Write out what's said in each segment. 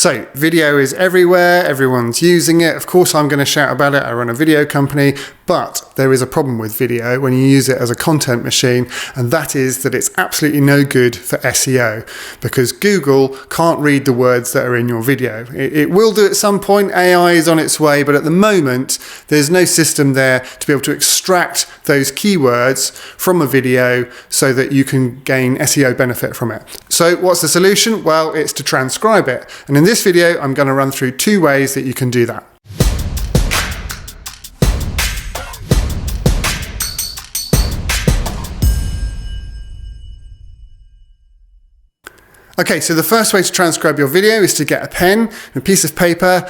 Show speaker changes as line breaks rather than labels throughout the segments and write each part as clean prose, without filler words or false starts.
So video is everywhere, everyone's using it. Of course I'm going to shout about it, I run a video company, but there is a problem with video when you use it as a content machine, and that is that it's absolutely no good for SEO because Google can't read the words that are in your video. It will do at some point, AI is on its way, but at the moment there's no system there to be able to extract those keywords from a video so that you can gain SEO benefit from it. So what's the solution? Well, it's to transcribe it. And in this video, I'm going to run through 2 ways that you can do that. Okay, so the first way to transcribe your video is to get a pen and a piece of paper.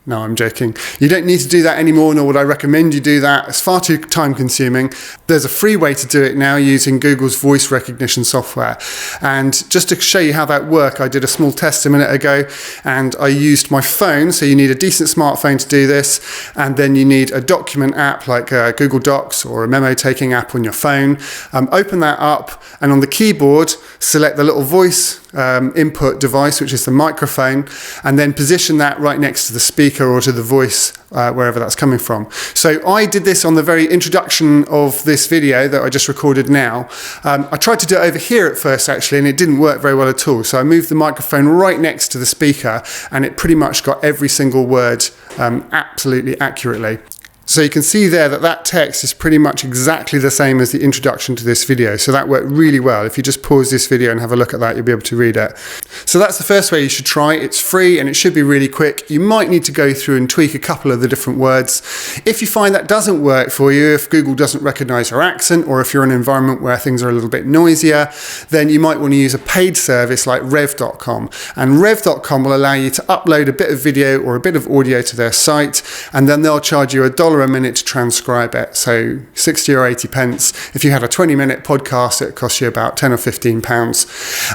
No, I'm joking. You don't need to do that anymore, nor would I recommend you do that. It's far too time consuming. There's a free way to do it now using Google's voice recognition software. And just to show you how that works, I did a small test a minute ago and I used my phone. So you need a decent smartphone to do this. And then you need a document app like Google Docs or a memo taking app on your phone. Open that up and on the keyboard, select the little voice input device, which is the microphone, and then position that right next to the speaker or to the voice, wherever that's coming from. So I did this on the very introduction of this video that I just recorded now. I tried to do it over here at first actually, and it didn't work very well at all. So I moved the microphone right next to the speaker and it pretty much got every single word absolutely accurately. So you can see there that that text is pretty much exactly the same as the introduction to this video. So that worked really well. If you just pause this video and have a look at that, you'll be able to read it. So that's the first way you should try. It's free and it should be really quick. You might need to go through and tweak a couple of the different words. If you find that doesn't work for you, if Google doesn't recognize your accent, or if you're in an environment where things are a little bit noisier, then you might want to use a paid service like rev.com. And rev.com will allow you to upload a bit of video or a bit of audio to their site, and then they'll charge you $1 a minute to transcribe it, so 60 or 80 pence. If you had a 20-minute podcast, it costs you about 10 or 15 pounds,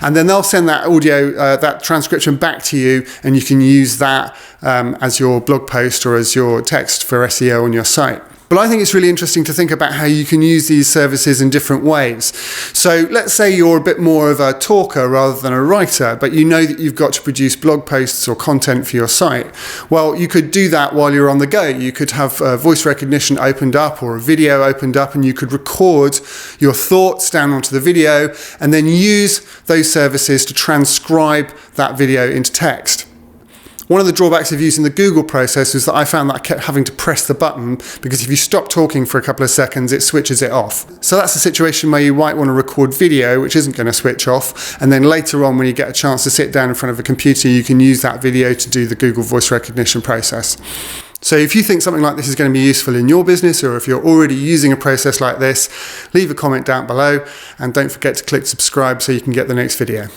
and then they'll send that audio, that transcription back to you, and you can use that as your blog post or as your text for SEO on your site. But I think it's really interesting to think about how you can use these services in different ways. So let's say you're a bit more of a talker rather than a writer, but you know that you've got to produce blog posts or content for your site. Well, you could do that while you're on the go. You could have voice recognition opened up or a video opened up, and you could record your thoughts down onto the video and then use those services to transcribe that video into text. One of the drawbacks of using the Google process was that I found that I kept having to press the button because if you stop talking for a couple of seconds, it switches it off. So that's a situation where you might want to record video, which isn't going to switch off. And then later on, when you get a chance to sit down in front of a computer, you can use that video to do the Google voice recognition process. So if you think something like this is going to be useful in your business, or if you're already using a process like this, leave a comment down below and don't forget to click subscribe so you can get the next video.